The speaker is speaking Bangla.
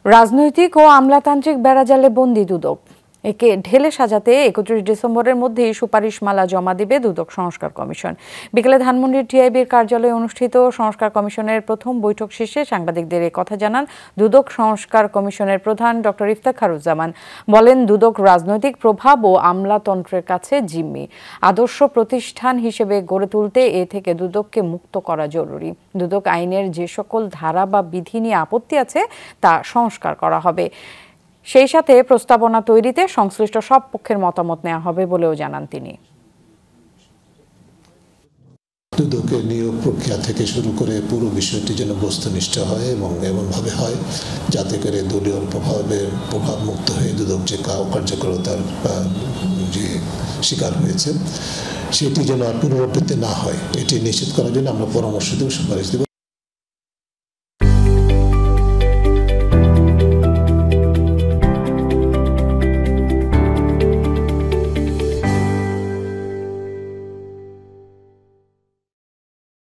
রাজনৈতিক ও আমলাতান্ত্রিক বেড়াজালে বন্দী দুদক। একে ঢেলে সাজাতে 31 ডিসেম্বরের মধ্যেই সুপারিশমালা জমা দিবে দুদক সংস্কার কমিশন। বিকেলে ধানমন্ডির টিআইবির কার্যালয়ে অনুষ্ঠিত সংস্কার কমিশনের প্রথম বৈঠক শেষে সাংবাদিকদের এ কথা জানান দুদক সংস্কার কমিশনের প্রধান ডক্টর ইফতেখারুজ্জামান। বলেন, দুদক রাজনৈতিক প্রভাব ও আমলাতন্ত্রের কাছে জিম্মি। আদর্শ প্রতিষ্ঠান হিসেবে গড়ে তুলতে এ থেকে দুদককে মুক্ত করা জরুরি। দুদক আইনের যে সকল ধারা বা বিধি নিয়ে আপত্তি আছে তা সংস্কার করা হবে। সেই সাথে প্রস্তাবনা তৈরিতে সংশ্লিষ্ট সব পক্ষের মতামত নেওয়া হবে বলেও জানান তিনি। দুদকের নিয়োগ প্রক্রিয়া থেকে শুরু করে পুরো বিষয়টি যেন বস্তুনিষ্ঠ হয় এবং এমনভাবে হয় যাতে করে দলীয় প্রভাব মুক্ত হয়ে দুদক যে কার্যকরতার যে শিকার হয়েছে সেটি যেন আর পুনরাবৃত্তি না হয়, এটি নিশ্চিত করার জন্য আমরা পরামর্শ দেব, সুপারিশ দেব।